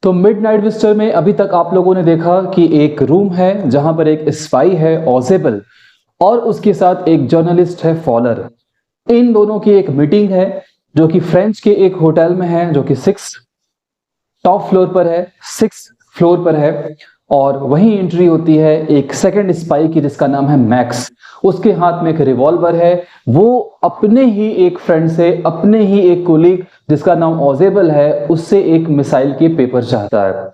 तो midnight visitor में अभी तक आप लोगों ने देखा कि एक रूम है जहां पर एक स्पाई है ऑजेबल और उसके साथ एक जर्नलिस्ट है फॉलर। इन दोनों की एक मीटिंग है जो कि फ्रेंच के एक होटल में है, जो कि टॉप फ्लोर पर है, 6th फ्लोर पर है। और वहीं एंट्री होती है एक सेकंड स्पाई की जिसका नाम है मैक्स। उसके हाथ में एक रिवॉल्वर है। वो अपने ही एक फ्रेंड से, अपने ही एक कोलीग जिसका नाम ऑजेबल है, उससे एक मिसाइल के पेपर चाहता है।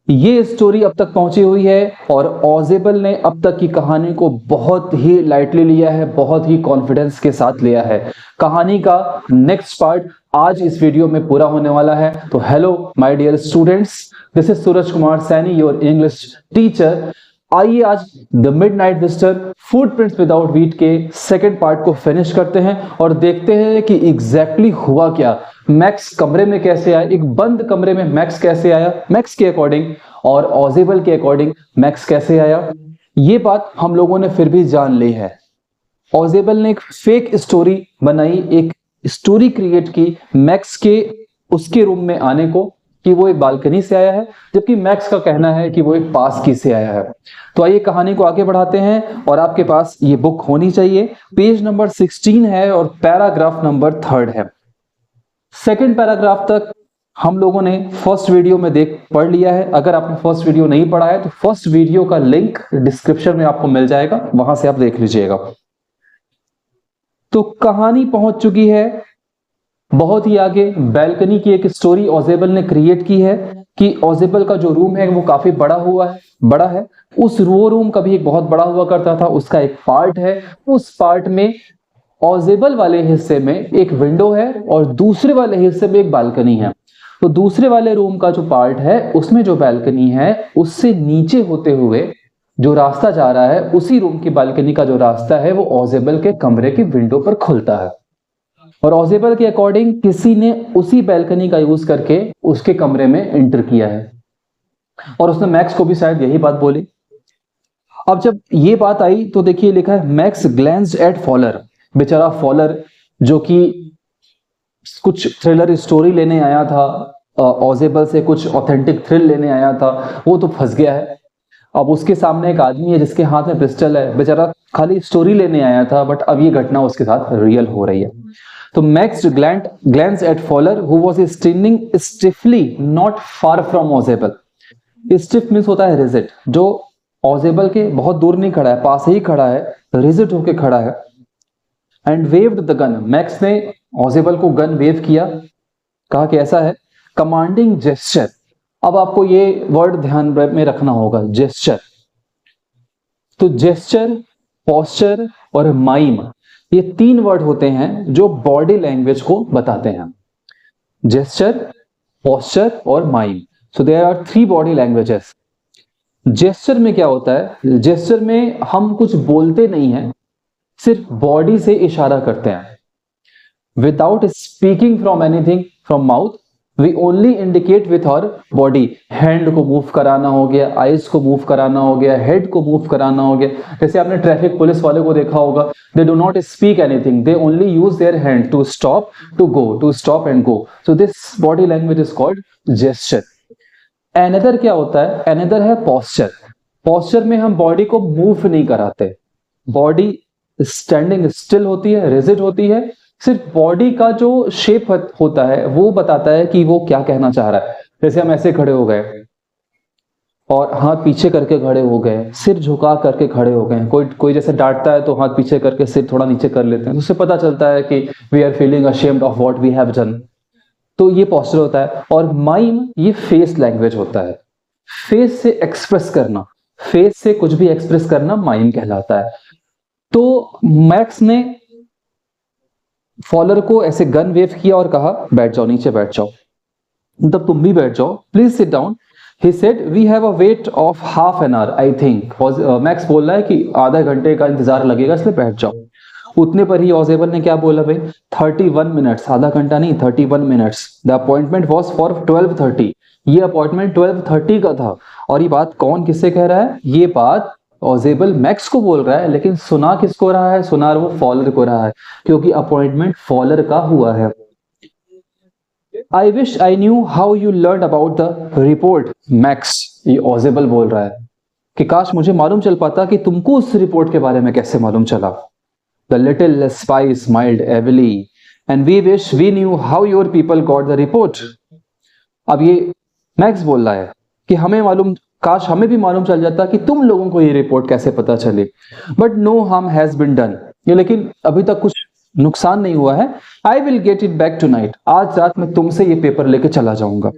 ये स्टोरी अब तक पहुंची हुई है और ऑजेबल ने अब तक की कहानी को बहुत ही लाइटली लिया है, बहुत ही कॉन्फिडेंस के साथ लिया है। कहानी का नेक्स्ट पार्ट आज इस वीडियो में पूरा होने वाला है। तो hello my dear students, this is Suraj Kumar Saini, your English teacher. आइए आज the midnight visitor footprints without feet के सेकंड पार्ट को फिनिश करते हैं और देखते हैं कि एग्जैक्टली हुआ क्या। मैक्स कमरे में कैसे आया, एक बंद कमरे में मैक्स कैसे आया मैक्स के अकॉर्डिंग, और ऑजेबल के अकॉर्डिंग मैक्स कैसे आया। ये बात हम लोगों ने फिर भी जान ली है। ऑजेबल ने एक फेक स्टोरी बनाई, एक स्टोरी क्रिएट की मैक्स के उसके रूम में आने को कि वो एक बालकनी से आया है, जबकि मैक्स का कहना है कि वो एक पास की से आया है। तो आइए कहानी को आगे बढ़ाते हैं और आपके पास ये बुक होनी चाहिए। पेज नंबर 16 है और पैराग्राफ नंबर 3 है। सेकंड पैराग्राफ तक हम लोगों ने फर्स्ट वीडियो में पढ़ लिया है। अगर आपने फर्स्ट वीडियो नहीं पढ़ा है तो फर्स्ट वीडियो का लिंक डिस्क्रिप्शन में आपको मिल जाएगा, वहां से आप देख लीजिएगा। तो कहानी पहुंच चुकी है बहुत ही आगे। बैल्कनी की एक स्टोरी ऑजेबल ने क्रिएट की है कि ऑजेबल का जो रूम है वो काफी बड़ा है। उस वो रूम कभी एक बहुत बड़ा हुआ करता था, उसका एक पार्ट है। उस पार्ट में ऑजेबल वाले हिस्से में एक विंडो है और दूसरे वाले हिस्से में एक बालकनी है। तो दूसरे वाले रूम का जो पार्ट है उसमें जो बालकनी है उससे नीचे होते हुए जो रास्ता जा रहा है, उसी रूम की बालकनी का जो रास्ता है वो ऑजेबल के कमरे की विंडो पर खुलता है। और ऑजेबल के अकॉर्डिंग किसी ने उसी बालकनी का यूज करके उसके कमरे में एंटर किया है और उसने मैक्स को भी शायद यही बात बोली। अब जब ये बात आई तो देखिए लिखा है मैक्स ग्लैंस्ड एट फॉलर। बेचारा फॉलर जो कि कुछ थ्रिलर स्टोरी लेने आया था, ऑजेबल से कुछ ऑथेंटिक थ्रिल लेने आया था, वो तो फंस गया है। अब उसके सामने एक आदमी है जिसके हाथ में पिस्टल है। बेचारा खाली स्टोरी लेने आया था बट अब ये घटना उसके साथ रियल हो रही है। तो Max glance at Fowler who was standing stiffly not far from Ausable. Stiff means होता है रिजिड, जो ऑजेबल के बहुत दूर नहीं खड़ा है, पास ही खड़ा है, रिजिड होके खड़ा है। And waived the gun, max ने ऑजेबल को गन वेव किया, कहा कि ऐसा है कमांडिंग जेस्चर। अब आपको ये वर्ड ध्यान में रखना होगा, जेस्चर। तो जेस्चर, पोस्चर और माइम, ये 3 वर्ड होते हैं जो बॉडी लैंग्वेज को बताते हैं। जेस्चर, पोस्चर और mime. So there are 3 body languages. Gesture में क्या होता है, जेस्चर में हम कुछ बोलते नहीं हैं, सिर्फ बॉडी से इशारा करते हैं। Without speaking from anything from mouth, we only indicate with our body. Hand को मूव कराना हो गया, आईज को मूव कराना हो गया, हेड को मूव कराना हो गया। जैसे आपने ट्रैफिक पुलिस वाले को देखा होगा, they do not speak anything, they only use their hand to stop, to go, to stop and go. So this body language is called gesture. Another क्या होता है, एनदर है पोस्चर। पोस्चर में हम बॉडी को मूव नहीं कराते, body standing still होती है, रिजिड होती है। सिर्फ बॉडी का जो शेप होता है वो बताता है कि वो क्या कहना चाह रहा है। जैसे हम ऐसे खड़े हो गए और हाथ पीछे करके खड़े हो गए, सिर झुका करके खड़े हो गए। कोई जैसे डांटता है तो हाथ पीछे करके सिर थोड़ा नीचे कर लेते हैं, तो उससे पता चलता है कि we are feeling ashamed of what we have done. तो ये पोस्चर होता है। और माइम, ये फेस लैंग्वेज होता है। फेस से एक्सप्रेस करना, फेस से कुछ भी एक्सप्रेस करना माइम कहलाता है। तो मैक्स ने फॉलर को ऐसे गन वेव किया और कहा बैठ जाओ, नीचे बैठ जाओ, तब तुम भी बैठ जाओ, please sit down. He said we have a wait of half an hour I think. Max बोल रहा है कि आधा घंटे का इंतजार लगेगा, इसलिए बैठ जाओ। उतने पर ही ऑजेबल ने क्या बोला भाई, 31 मिनट्स, आधा घंटा नहीं, 31 minutes. The appointment was for 12:30। ये अपॉइंटमेंट 12:30 का था। और ये बात कौन किससे कह रहा है, ये बात ऑजेबल मैक्स को बोल रहा है, लेकिन सुना किसको रहा है, सुना वो फॉलर को रहा है, क्योंकि अपॉइंटमेंट फॉलर का हुआ है। I wish I knew how you learn about the report max. ये ऑजेबल बोल रहा है कि काश मुझे मालूम चल पाता कि तुमको उस रिपोर्ट के बारे में कैसे मालूम चला। The little spy smiled evilly and we wish we knew how your people got the report. अब ये मैक्स बोल रहा है कि काश हमें भी मालूम चल जाता कि तुम लोगों को ये रिपोर्ट कैसे पता चली। But no harm has been done, ये लेकिन अभी तक कुछ नुकसान नहीं हुआ है। I will get it back tonight, आज रात में तुमसे ये पेपर लेके चला जाऊंगा।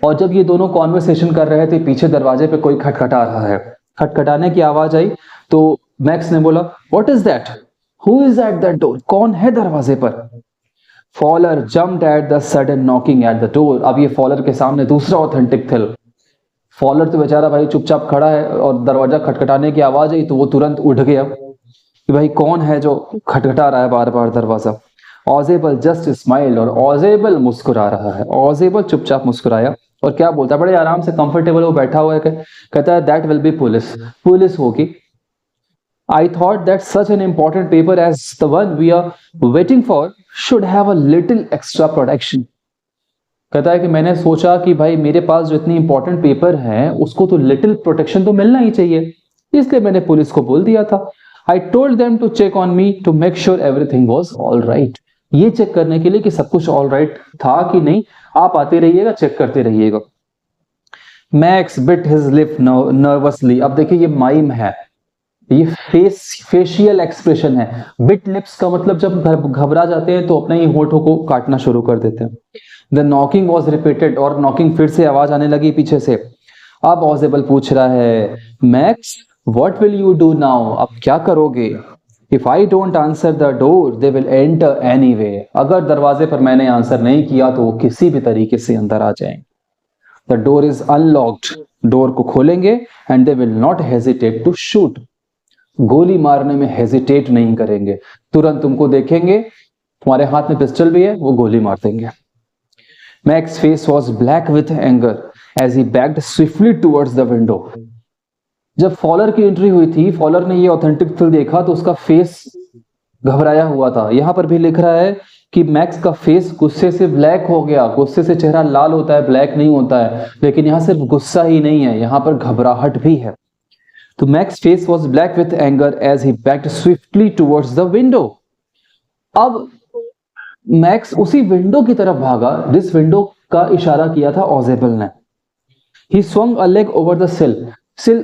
और जब ये दोनों कॉन्वर्सेशन कर रहे थे, पीछे दरवाजे पे कोई खटखटा रहा है। खटखटाने की आवाज आई तो मैक्स ने बोला, what is that, who is at that door, कौन है दरवाजे पर। Fowler jumped at the sudden knocking at the door. अब ये फॉलर के सामने दूसरा ऑथेंटिक थिल। फॉलर तो बेचारा भाई चुपचाप खड़ा है और दरवाजा खटखटाने की आवाज आई तो वो तुरंत उठ गया कि भाई कौन है जो खटखटा रहा है बार बार दरवाजा। ऑजेबल जस्ट स्माइल्ड, और ऑजेबल मुस्कुरा रहा है। ऑजेबल चुपचाप मुस्कुराया और क्या बोलता है, बड़े आराम से कंफर्टेबल वो बैठा हुआ है। कहता है that will be police, police होगी। I thought that such an important paper as the one we are waiting for should have a little extra protection। कहता है कि मैंने सोचा कि भाई मेरे पास जो इतनी इंपॉर्टेंट पेपर है उसको तो लिटिल प्रोटेक्शन तो मिलना ही चाहिए, इसलिए मैंने पुलिस को बोल दिया था। I told them to check on me to make sure everything was all right। ये चेक करने के लिए कि सब कुछ ऑल राइट था कि नहीं, आप आते रहिएगा, चेक करते रहिएगा। Max bit his lip nervously. अब देखिए ये माइम है, ये फेशियल एक्सप्रेशन है। बिट लिप्स का मतलब जब घबरा जाते हैं तो अपने ही होठों को काटना शुरू कर देते हैं। द नॉकिंग वॉज रिपीटेड, और नॉकिंग फिर से आवाज आने लगी पीछे से। अब ऑजेबल पूछ रहा है, max what will you do now, अब क्या करोगे। If I don't answer the door they will enter anyway. अगर दरवाजे पर मैंने आंसर नहीं किया तो वो किसी भी तरीके से अंदर आ जाएंगे। The door is unlocked, door को खोलेंगे and they will not hesitate to shoot, गोली मारने में हेजिटेट नहीं करेंगे। तुरंत तुमको देखेंगे, तुम्हारे हाथ में पिस्टल भी है, वो गोली मार देंगे। Max face was black with anger as he backed swiftly towards the window. जब फॉलर की एंट्री हुई थी, फॉलर ने ये ऑथेंटिक फिल देखा तो उसका फेस घबराया हुआ था। यहां पर भी लिख रहा है कि मैक्स का फेस गुस्से से ब्लैक हो गया। गुस्से से चेहरा लाल होता है, ब्लैक नहीं होता है। लेकिन यहां सिर्फ गुस्सा ही नहीं है, यहां पर घबराहट भी है। तो Max face was black with anger as he backed swiftly towards the window. अब मैक्स उसी विंडो की तरफ भागा जिस विंडो का इशारा किया था ऑजेबल ने। ही swung a leg over the sill।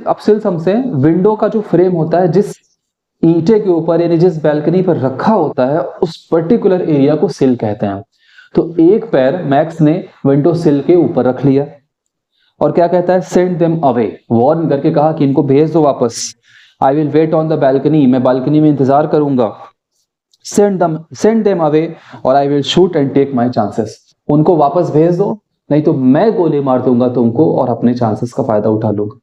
अब सिल समझे, विंडो का जो फ्रेम होता है, जिस ईंटे के ऊपर यानी जिस बैल्कनी पर रखा होता है, उस पर्टिकुलर एरिया को सिल कहते हैं। तो एक पैर मैक्स ने विंडो सिल के ऊपर रख लिया और क्या कहता है, सेंड देम अवे, वार्न करके कहा कि इनको भेज दो वापस। I will wait on the balcony, मैं बालकनी में इंतजार करूंगा। सेंड देम अवे और I will shoot and take my chances. उनको वापस भेज दो, नहीं तो मैं गोली मार दूंगा तुमको और अपने चांसेस का फायदा उठा लूंगा।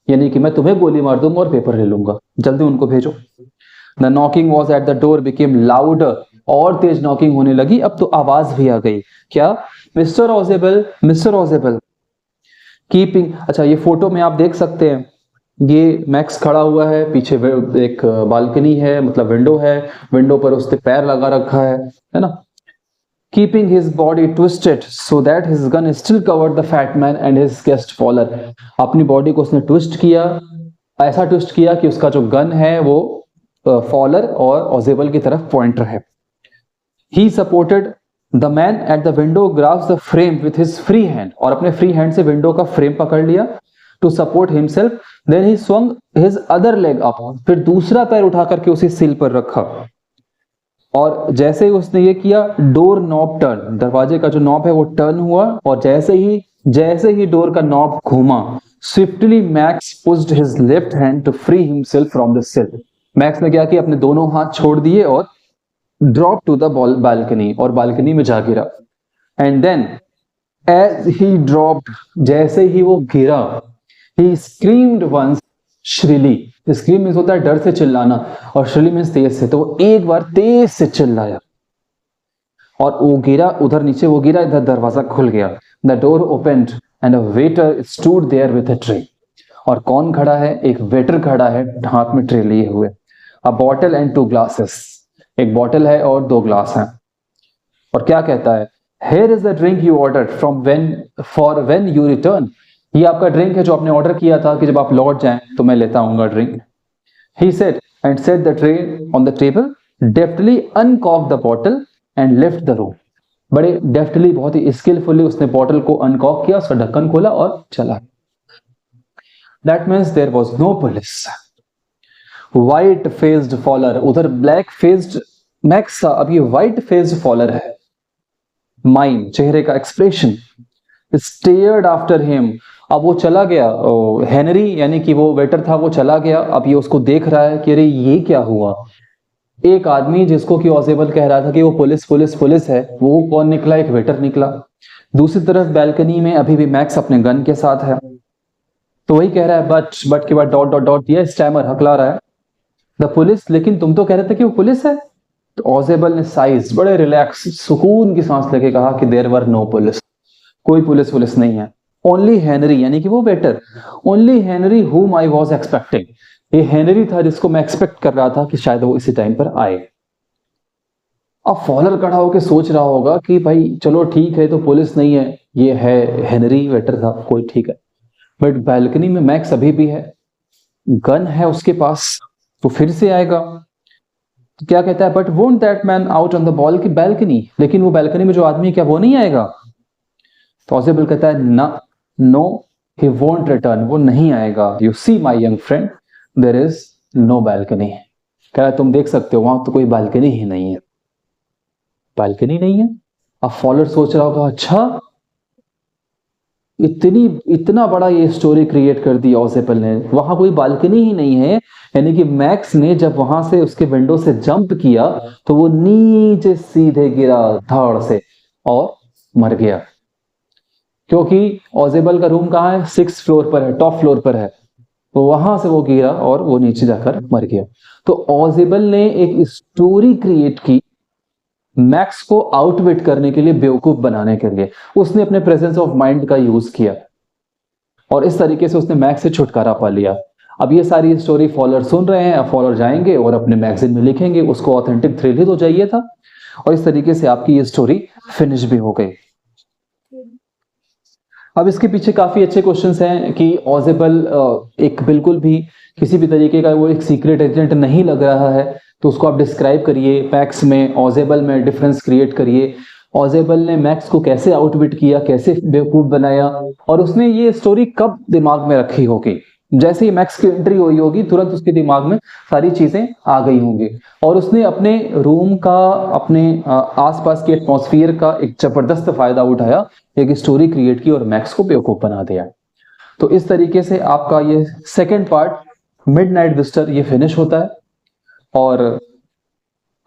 यानी कि मैं तुम्हें गोली मार दूंगा और पेपर ले लूंगा, जल्दी उनको भेजो। The knocking was at the door became louder, और तेज नॉकिंग होने लगी। अब तो आवाज भी आ गई, क्या, मिस्टर ऑजेबल, मिस्टर ऑजेबल। कीपिंग, अच्छा ये फोटो में आप देख सकते हैं, ये मैक्स खड़ा हुआ है, पीछे एक बालकनी है, मतलब विंडो है, विंडो पर उसने पैर लगा रखा है ना। Keeping his body twisted so that his gun still covered the fat man and his guest Fowler. अपनी बॉडी को उसने ट्विस्ट किया, ऐसा ट्विस्ट किया कि उसका जो गन है वो फॉलर और ऑजेबल की तरफ पॉइंट रहे। He supported the man at the window grasped the frame with his free hand, और अपने फ्री हैंड से विंडो का फ्रेम पकड़ लिया to support himself. Then he swung his other leg up, फिर दूसरा पैर उठा करके उसी सिल पर रखा, और जैसे ही उसने ये किया, डोर नॉब टर्न, दरवाजे का जो नॉब है वो टर्न हुआ, और जैसे ही डोर का नॉब घूमा, swiftly Max pushed his left hand to free himself from the sill. Max ने क्या किया, अपने दोनों हाथ छोड़ दिए और ड्रॉप टू द बालकनी, और बालकनी में जा गिरा। And then as he dropped, जैसे ही वो गिरा, he screamed once shrilly. Scream means होता है डर से चिल्लाना, और श्रीली मींस तेज से, तो वो एक बार तेज से चिल्लाया और वो गिरा, उधर नीचे वो गिरा, इधर दरवाजा खुल गया। The door opened and a waiter stood there with a tray. और कौन खड़ा है, एक वेटर खड़ा है हाथ में ट्रे लिए हुए। अ बॉटल एंड 2 ग्लासेस, एक बॉटल है और 2 ग्लास हैं। और क्या कहता है, Here is the drink you ordered from when you return. ये आपका ड्रिंक है जो आपने ऑर्डर किया था कि जब आप लौट जाएं तो मैं लेता आऊंगा drink. He said and set the tray on the table, deftly uncorked the bottle and left the room. बड़े डेफ्टली, बहुत ही स्किलफुली उसने बॉटल को अनकॉक किया, उसका ढक्कन खोला और चला. That means there was no police. White faced Fowler, उधर ब्लैक फेस्ड मैक्स था, अब ये व्हाइट फेस्ड फॉलर है. माइम, चेहरे का एक्सप्रेशन. Stared after him. अब वो चला गया, हेनरी यानी कि वो वेटर था, वो चला गया. अब ये उसको देख रहा है कि अरे ये क्या हुआ. एक आदमी जिसको कि ऑजेबल कह रहा था कि वो पुलिस पुलिस पुलिस है, वो कौन निकला, एक वेटर निकला. दूसरी तरफ बैल्कनी में अभी भी मैक्स अपने गन के साथ है. तो वही कह रहा है बट के बाद डॉट डॉट डॉट, ये स्टैमर हकला रहा है. द पुलिस, लेकिन तुम तो कह रहे थे कि वो पुलिस है. तो ऑजेबल ने साइज बड़े रिलैक्स सुकून की सांस लेके कहा कि देयर वर नो पुलिस, कोई पुलिस नहीं है. ओनली हेनरी यानी कि वो वेटर, ओनली हेनरी हुम आई वॉज एक्सपेक्टिंग. ये हेनरी था जिसको मैं एक्सपेक्ट कर रहा था कि शायद वो इसी टाइम पर आए. अब फॉलर खड़ा होकर सोच रहा होगा कि भाई चलो ठीक है, तो पुलिस नहीं है, ये है हेनरी, वेटर था, कोई ठीक है. बट बैल्कनी में मैक्स अभी भी है, गन है उसके पास, तो फिर से आएगा. तो क्या कहता है, but won't that man out on the ball की बैल्कनी, लेकिन वो बैल्कनी में जो आदमी है क्या वो नहीं आएगा. तो ऑजेबल कहता है ना, नो ही वोंट रिटर्न, वो नहीं आएगा. You see my young friend, there is no balcony. कह रहा है तुम देख सकते हो वहां तो कोई बैल्कनी ही नहीं है. बैल्कनी नहीं है. अब फॉलोअर सोच रहा होगा अच्छा इतना बड़ा ये स्टोरी क्रिएट कर दी ऑजेबल ने, वहां कोई बालकनी ही नहीं है. यानी कि मैक्स ने जब वहां से उसके विंडो से जंप किया तो वो नीचे सीधे गिरा धड़ से और मर गया. क्योंकि ऑजेबल का रूम कहाँ है, 6th फ्लोर पर है, टॉप फ्लोर पर है. तो वहां से वो गिरा और वो नीचे जाकर मर गया. तो ऑजेबल ने एक स्टोरी क्रिएट की मैक्स को आउटविट करने के लिए, बेवकूफ बनाने के लिए. उसने अपने प्रेजेंस ऑफ माइंड का यूज किया और इस तरीके से उसने मैक्स से छुटकारा पा लिया. अब ये सारी स्टोरी फॉलोअर सुन रहे हैं. अब फॉलोअर जाएंगे और अपने मैगजीन में लिखेंगे, उसको ऑथेंटिक थ्रिल ही तो चाहिए था. और इस तरीके से आपकी ये स्टोरी फिनिश भी हो गई. अब इसके पीछे काफी अच्छे क्वेश्चंस हैं कि ऑजेबल एक बिल्कुल भी किसी भी तरीके का वो एक सीक्रेट एजेंट नहीं लग रहा है, तो उसको आप डिस्क्राइब करिए. मैक्स में ऑजेबल में डिफरेंस क्रिएट करिए. ऑजेबल ने मैक्स को कैसे आउटविट किया, कैसे बेवकूफ बनाया, और उसने ये स्टोरी कब दिमाग में रखी होगी. जैसे ही मैक्स की एंट्री हुई होगी तुरंत उसके दिमाग में सारी चीजें आ गई होंगी और उसने अपने रूम का, अपने आसपास के एटमॉस्फेयर का एक जबरदस्त फायदा उठाया, एक स्टोरी क्रिएट की और मैक्स को बेवकूफ बना दिया. तो इस तरीके से आपका ये सेकंड पार्ट मिडनाइट विजिटर ये फिनिश होता है. और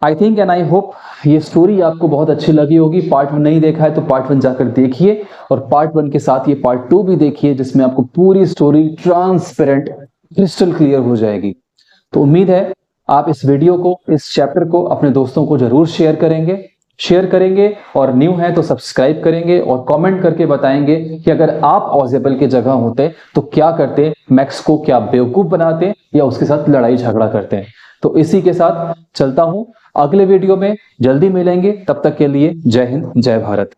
I think and I hope ये स्टोरी आपको बहुत अच्छी लगी होगी. पार्ट 1 नहीं देखा है तो पार्ट 1 जाकर देखिए और पार्ट 1 के साथ ये पार्ट 2 भी देखिए, जिसमें आपको पूरी स्टोरी ट्रांसपेरेंट क्रिस्टल क्लियर हो जाएगी. तो उम्मीद है आप इस वीडियो को, इस चैप्टर को अपने दोस्तों को जरूर शेयर करेंगे और न्यू है तो सब्सक्राइब करेंगे और कमेंट करके बताएंगे कि अगर आप ऑजेबल के जगह होते तो क्या करते, मैक्स को क्या बेवकूफ बनाते या उसके साथ लड़ाई झगड़ा करते. तो इसी के साथ चलता हूं, अगले वीडियो में जल्दी मिलेंगे. तब तक के लिए जय हिंद, जय भारत.